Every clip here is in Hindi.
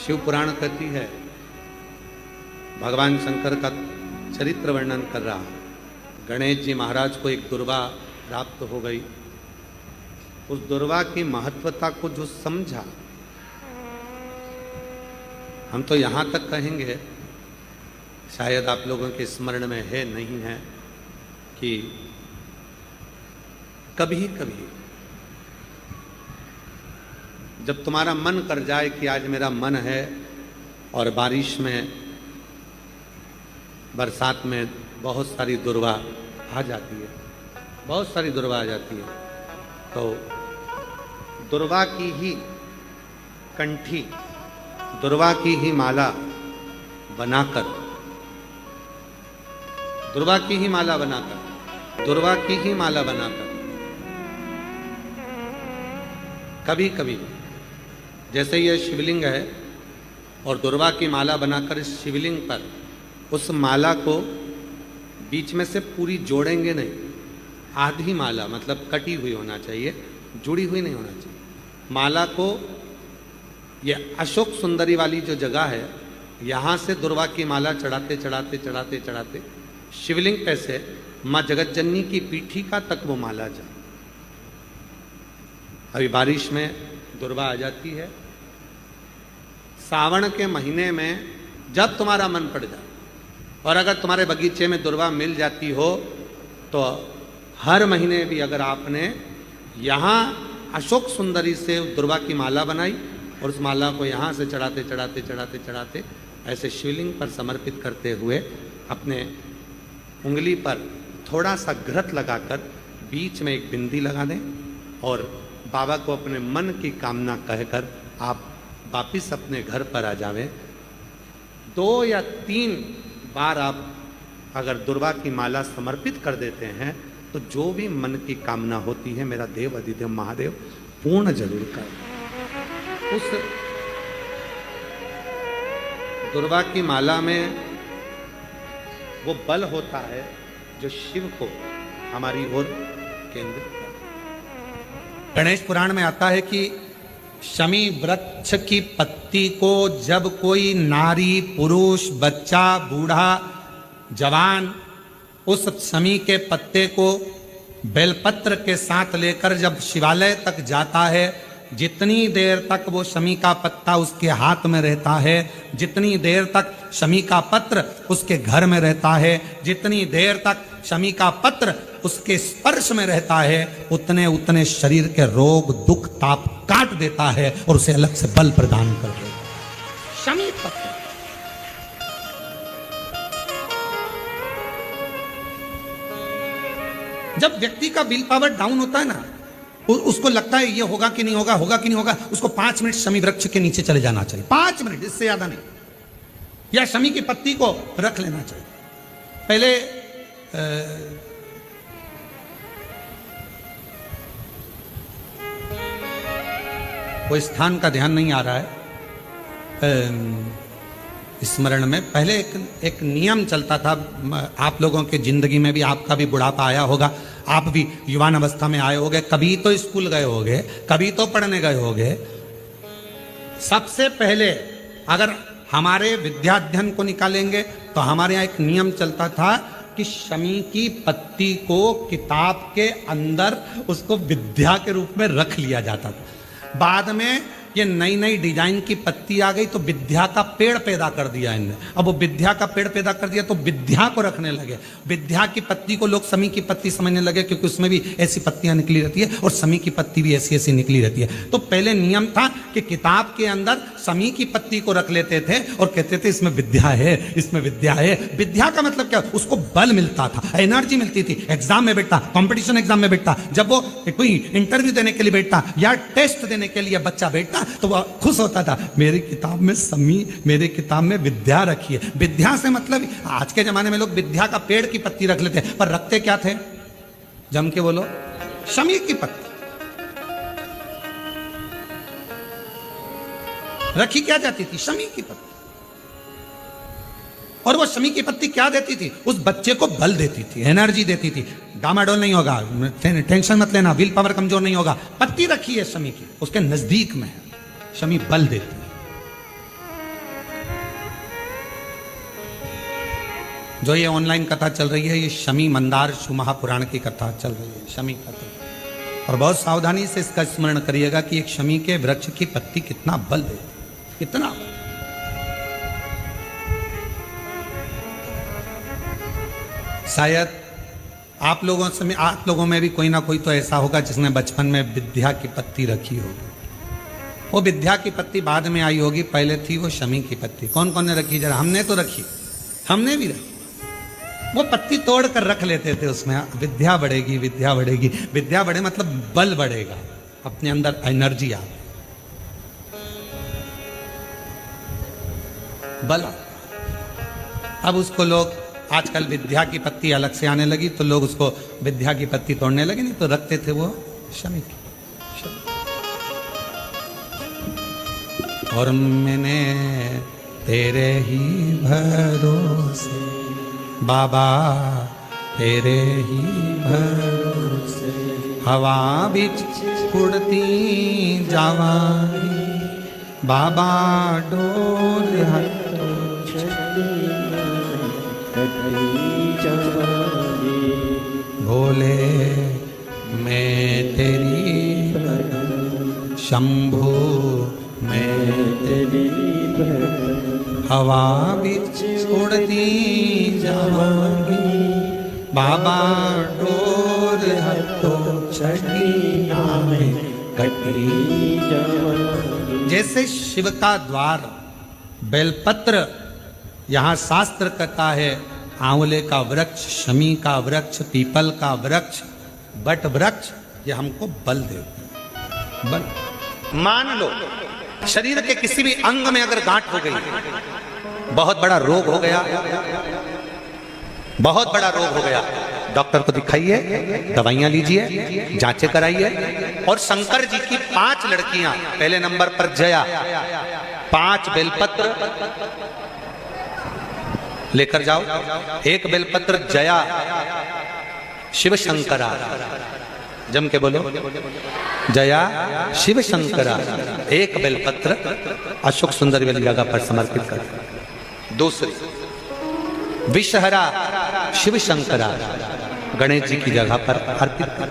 शिव पुराण कहती है, भगवान शंकर का चरित्र वर्णन कर रहा। गणेश जी महाराज को एक दुर्वा प्राप्त हो गई। उस दुर्वा की महत्वता को जो समझा, हम तो यहां तक कहेंगे, शायद आप लोगों के स्मरण में है नहीं है, कि कभी कभी जब तुम्हारा मन कर जाए कि आज मेरा मन है और बारिश में, बरसात में बहुत सारी दुर्वा आ जाती है, बहुत सारी दुर्वा आ जाती है, तो दुर्वा की ही कंठी, दुर्वा की ही माला बनाकर, दुर्वा की ही माला बनाकर, दुर्वा की ही माला बनाकर, कभी कभी जैसे ये शिवलिंग है और दुर्वा की माला बनाकर इस शिवलिंग पर उस माला को बीच में से पूरी जोड़ेंगे नहीं, आधी माला, मतलब कटी हुई होना चाहिए, जुड़ी हुई नहीं होना चाहिए। माला को, ये अशोक सुंदरी वाली जो जगह है, यहाँ से दुर्वा की माला चढ़ाते चढ़ाते चढ़ाते चढ़ाते शिवलिंग पे से माँ जगतजननी की पीठिका तक वो माला जाए। अभी बारिश में दुर्वा आ जाती है, सावन के महीने में जब तुम्हारा मन पड़ जाए, और अगर तुम्हारे बगीचे में दुर्वा मिल जाती हो तो हर महीने भी अगर आपने यहाँ अशोक सुंदरी से दुर्वा की माला बनाई और उस माला को यहाँ से चढ़ाते चढ़ाते चढ़ाते चढ़ाते ऐसे शिवलिंग पर समर्पित करते हुए अपने उंगली पर थोड़ा सा घृत लगाकर बीच में एक बिंदी लगा दें और बाबा को अपने मन की कामना कहकर आप वापिस अपने घर पर आ जावें। 2 या 3 बार आप अगर दुर्वा की माला समर्पित कर देते हैं तो जो भी मन की कामना होती है, मेरा देव अधिदेव महादेव पूर्ण जरूर कर। उस दुर्वा की माला में वो बल होता है जो शिव को हमारी ओर केंद्रित करता है। गणेश पुराण में आता है कि शमी वृक्ष की पत्ती को जब कोई नारी, पुरुष, बच्चा, बूढ़ा, जवान उस शमी के पत्ते को बेलपत्र के साथ लेकर जब शिवालय तक जाता है, जितनी देर तक वो शमी का पत्ता उसके हाथ में रहता है, जितनी देर तक शमी का पत्र उसके घर में रहता है, जितनी देर तक शमी का पत्र उसके स्पर्श में रहता है, उतने उतने शरीर के रोग, दुख, ताप काट देता है और उसे अलग से बल प्रदान कर देता है। शमी पत्र जब व्यक्ति का विल पावर डाउन होता है ना, उसको लगता है ये होगा कि नहीं होगा, होगा कि नहीं होगा, उसको 5 मिनट शमी वृक्ष के नीचे चले जाना चाहिए, 5 मिनट, इससे ज्यादा नहीं, या शमी की पत्ती को रख लेना चाहिए। पहले कोई स्थान का ध्यान नहीं आ रहा है स्मरण में, पहले एक नियम चलता था, आप लोगों के जिंदगी में भी, आपका भी बुढ़ापा आया होगा, आप भी युवान अवस्था में आए होंगे, कभी तो स्कूल गए होंगे, कभी तो पढ़ने गए होंगे। सबसे पहले अगर हमारे विद्याध्ययन को निकालेंगे तो हमारे यहाँ एक नियम चलता था कि शमी की पत्ती को किताब के अंदर उसको विद्या के रूप में रख लिया जाता था। बाद में ये नई नई डिजाइन की पत्ती आ गई तो विद्या का पेड़ पैदा कर दिया इनने। अब वो विद्या का पेड़ पैदा कर दिया तो विद्या को रखने लगे। विद्या की पत्ती को लोग शमी की पत्ती समझने लगे, क्योंकि उसमें भी ऐसी पत्तियां निकली रहती है और शमी की पत्ती भी ऐसी ऐसी निकली रहती है। तो पहले नियम था कि किताब के अंदर शमी की पत्ती को रख लेते थे और कहते थे इसमें विद्या है, इसमें विद्या है। विद्या का मतलब क्या, उसको बल मिलता था, एनर्जी मिलती थी। एग्जाम में बैठता, कंपटीशन एग्जाम में बैठता, जब वो कोई इंटरव्यू देने के लिए बैठता या टेस्ट देने के लिए बच्चा बैठता तो वह खुश होता था, मेरी किताब में शमी, मेरे किताब में विद्या रखी है। विद्या से मतलब, आज के जमाने में लोग विद्या का पेड़ की पत्ती रख लेते हैं, पर रखते क्या थे, जम के बोलो, शमी की पत्ती रखी क्या जाती थी, शमी की पत्ती। और वो शमी की पत्ती क्या देती थी, उस बच्चे को बल देती थी, एनर्जी देती थी। डामाडोल नहीं होगा, टेंशन मत लेना, विल पावर कमजोर नहीं होगा, पत्ती रखी है शमी की, उसके नजदीक में है, शमी बल देती है। जो ये ऑनलाइन कथा चल रही है, ये शमी मंदार महापुराण की कथा चल रही है, शमी कथा। और बहुत सावधानी से इसका स्मरण करिएगा कि एक शमी के वृक्ष की पत्ती कितना बल देती, कितना बल। शायद आप लोगों में भी कोई ना कोई तो ऐसा होगा जिसने बचपन में विद्या की पत्ती रखी होगी। वो विद्या की पत्ती बाद में आई होगी, पहले थी वो शमी की पत्ती। कौन कौन ने रखी? जरा हमने तो रखी, हमने भी रखी। वो पत्ती तोड़ कर रख लेते थे, उसमें विद्या बढ़ेगी, विद्या बढ़ेगी। विद्या बढ़े मतलब बल बढ़ेगा, अपने अंदर एनर्जी आ, बल। अब उसको लोग आजकल विद्या की पत्ती अलग से आने लगी, तो लोग उसको विद्या की पत्ती तोड़ने लगे, नहीं तो रखते थे वो शमी की। और मैंने तेरे ही भरोसे बाबा, तेरे ही भरोसे हवा बिच उड़ती जावांगी बाबा, डोर हटो भोले मैं तेरी शंभू, मैं तेरी हवा बिच उड़ती जावांगी बाबा, डोर हटो छठी नामे कटी जावांगी। जैसे शिव का द्वार बेलपत्र, यहाँ शास्त्र कहता है आंवले का वृक्ष, शमी का वृक्ष, पीपल का वृक्ष, बट वृक्ष, ये हमको बल देते हैं, बल। मान लो शरीर के किसी भी अंग में अगर गांठ हो गई, बहुत बड़ा रोग हो गया, बहुत बड़ा रोग हो गया, डॉक्टर को दिखाइए, दवाइयां लीजिए, जांचें कराइए। और शंकर जी की 5 लड़कियां, पहले नंबर पर जया, 5 बेलपत्र लेकर जाओ। 1 बेलपत्र जया शिव शंकरा, जम के बोलो, जया शिव शंकरा। 1 बेलपत्र अशोक सुंदरी वाली जगह पर समर्पित कर। दूसरी विषहरा शिव शंकरा, गणेश जी की जगह पर अर्पित कर।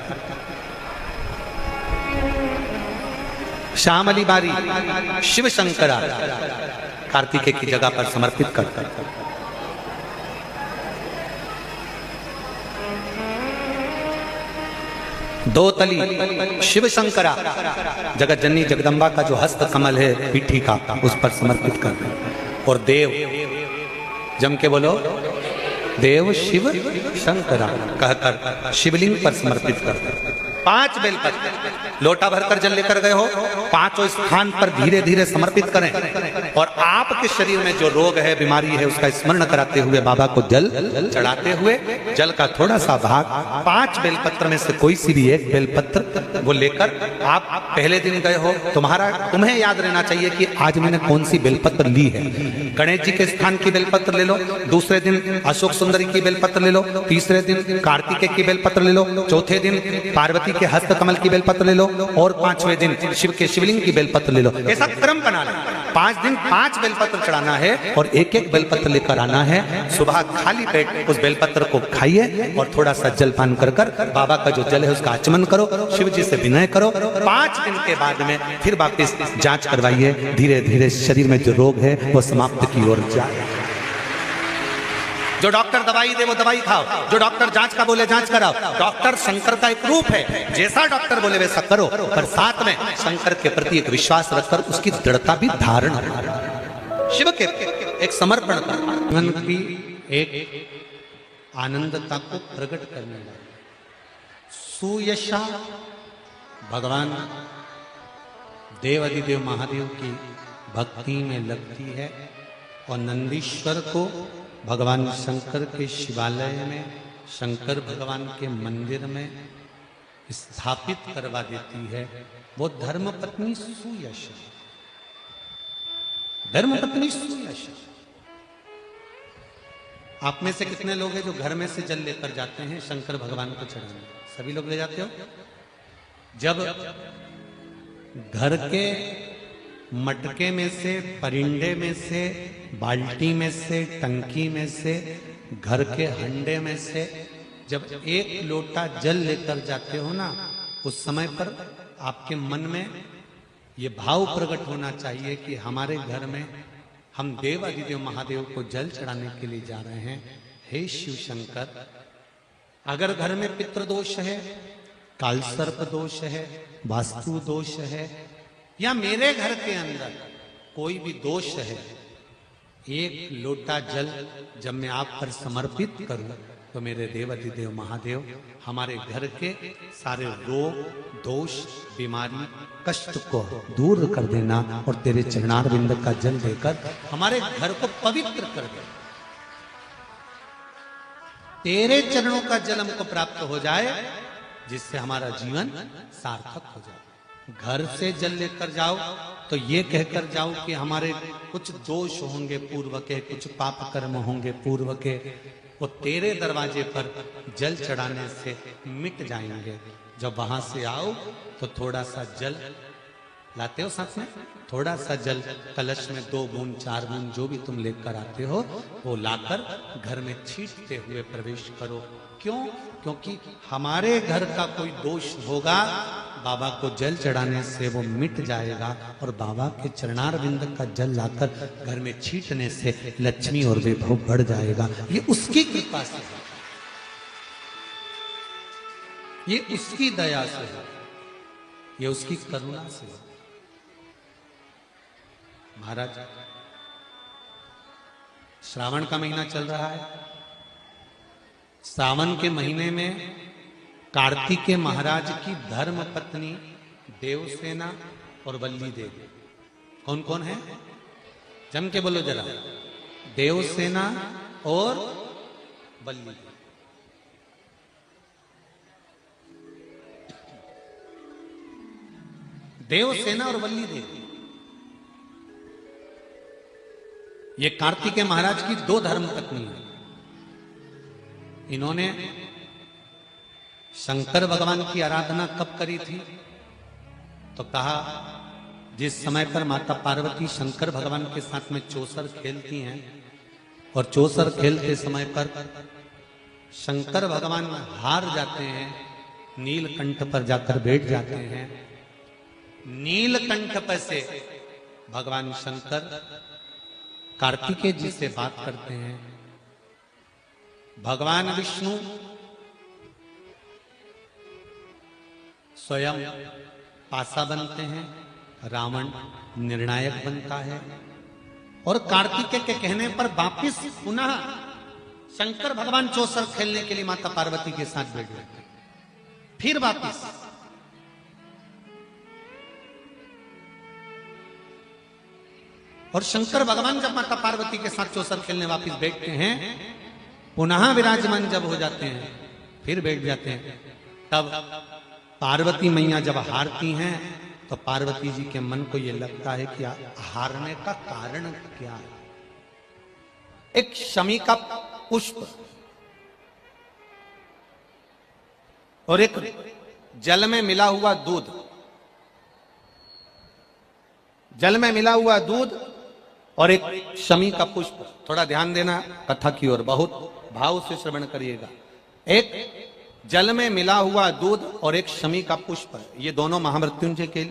श्यामली बारी शिव शंकरा, कार्तिकेय की जगह पर समर्पित कर। दो तली शिव शंकरा, जगत जननी जगदम्बा का जो हस्त कमल है पीठी का, उस पर समर्पित कर। और देव, जम के बोलो, देव शिव शंकरा कहकर शिवलिंग पर समर्पित कर। 5 बेलपत्र, लोटा भरकर जल लेकर गए हो, 5 स्थान पर धीरे धीरे समर्पित करें। और आपके शरीर में जो रोग है, बीमारी है, उसका स्मरण कराते हुए बाबा को जल चढ़ाते हुए, जल का थोड़ा सा भाग 5 बेलपत्र में से कोई सी भी 1 बेलपत्र वो लेकर, आप पहले दिन गए हो, तुम्हें याद रहना चाहिए कि आज मैंने कौन सी बेलपत्र ली है। गणेश जी के स्थान की बेलपत्र ले लो, दूसरे दिन अशोक सुंदरी की बेलपत्र ले लो, तीसरे दिन कार्तिकेय की बेलपत्र ले लो, चौथे दिन पार्वती के हस्त कमल की बेलपत्र ले लो, और 5वें दिन शिव के शिवलिंग की बेलपत्र ले लो। ऐसा क्रम बना लो। 5 दिन 5 बेलपत्र चढ़ाना है और 1-1 बेलपत्र लेकर आना है। सुबह खाली पेट उस बेलपत्र को खाइए और थोड़ा सा जलपान कर बाबा का जो जल है उसका आचमन करो, शिव जी से विनय करो। 5 दिन के बाद में फिर वापिस जांच करवाइए, धीरे धीरे शरीर में जो रोग है वो समाप्त की ओर जाए। जो डॉक्टर दवाई दे वो दवाई खाओ, जो डॉक्टर जांच का बोले जांच कराओ। डॉक्टर शंकर का एक रूप है, जैसा डॉक्टर बोले वैसा करो, पर साथ में शंकर के प्रति एक विश्वास रखकर उसकी दृढ़ता भी धारण, शिव के एक समर्पण का, जीवन की एक आनंदता को प्रकट करने वाला सुयशा भगवान देवाधिदेव महादेव की भक्ति में लगती है और नंदीश्वर को भगवान शंकर के शिवालय में, शंकर भगवान के मंदिर में स्थापित करवा देती है। वो धर्मपत्नी सुयशा, धर्मपत्नी सुयशा। आप में से कितने लोग हैं जो घर में से जल लेकर जाते हैं शंकर भगवान को चढ़ाने? सभी लोग ले जाते हो? जब घर के मटके में से, परिंडे में से, बाल्टी में से, टंकी में से घर के हंडे में से जब एक लोटा जल लेकर जाते हो ना, उस समय पर आपके मन में ये भाव प्रकट होना चाहिए कि हमारे घर में हम देवाधिदेव महादेव को जल चढ़ाने के लिए जा रहे हैं। हे शिव शंकर, अगर घर में पितृदोष है, कालसर्प दोष है, वास्तु दोष है, या मेरे घर के अंदर कोई भी दोष है, एक लोटा जल जब मैं आप पर समर्पित करूं तो मेरे देवाधिदेव महादेव हमारे घर के सारे रोग, दोष, बीमारी, कष्ट को दूर कर देना और तेरे चरणारविंद का जल देकर हमारे घर को पवित्र कर दे। तेरे चरणों का जल हमको प्राप्त हो जाए, जिससे हमारा जीवन सार्थक हो जाए। घर से जल लेकर जाओ तो ये कहकर जाओ कि हमारे कुछ दोष होंगे पूर्व के, कुछ पाप कर्म होंगे पूर्व के, वो तेरे दरवाजे पर जल चढ़ाने से मिट जाएंगे। जब वहां से आओ तो थोड़ा सा जल लाते हो, साथ में थोड़ा सा जल कलश में 2 बूंद 4 बूंद जो भी तुम लेकर आते हो वो लाकर घर में छींटते हुए प्रवेश करो। क्यों? क्योंकि हमारे घर का कोई दोष होगा, बाबा को जल चढ़ाने से वो मिट जाएगा और बाबा के चरणारविंद का जल लाकर घर में छींटने से लक्ष्मी और वैभव बढ़ जाएगा। ये उसकी कृपा से है, ये उसकी दया से है, ये उसकी करुणा से है। महाराज, श्रावण का महीना चल रहा है। सावन के महीने में कार्तिकेय महाराज की धर्म पत्नी देवसेना और वल्ली देवी, कौन कौन है? जम के बोलो जरा। देवसेना और वल्ली देवी। देवसेना और वल्ली देवी, ये कार्तिकेय महाराज की 2 धर्म पत्नी है। इन्होंने शंकर भगवान की आराधना कब करी थी? तो कहा, जिस समय पर माता पार्वती शंकर भगवान के साथ में चौसर खेलती हैं और चौसर खेलते समय पर शंकर भगवान हार जाते हैं, नीलकंठ पर जाकर बैठ जाते हैं। नीलकंठ पर से भगवान शंकर कार्तिकेय जी से बात करते हैं। भगवान विष्णु स्वयं पासा बनते हैं, रावण निर्णायक बनता है और कार्तिकेय के कहने पर वापिस पुनः शंकर भगवान चौसर खेलने के लिए माता पार्वती के साथ बैठ जाते हैं। फिर वापिस और शंकर भगवान जब माता पार्वती के साथ चौसर खेलने वापिस बैठते हैं, पुनः विराजमान जब हो जाते हैं, फिर बैठ जाते हैं। तब पार्वती मैया जब हारती हैं तो पार्वती जी के मन को यह लगता है कि हारने का कारण क्या है। एक शमी का पुष्प और एक जल में मिला हुआ दूध, जल में मिला हुआ दूध और एक शमी का पुष्प। थोड़ा ध्यान देना कथा की ओर, बहुत भाव से श्रवण करिएगा। एक जल में मिला हुआ दूध और एक शमी का पुष्प, ये दोनों महामृत्युंजय के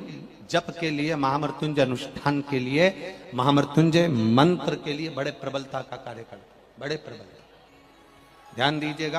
जप के लिए, महामृत्युंजय अनुष्ठान के लिए, महामृत्युंजय मंत्र के लिए बड़े प्रबलता का कार्य करते, बड़े प्रबलता। ध्यान दीजिएगा।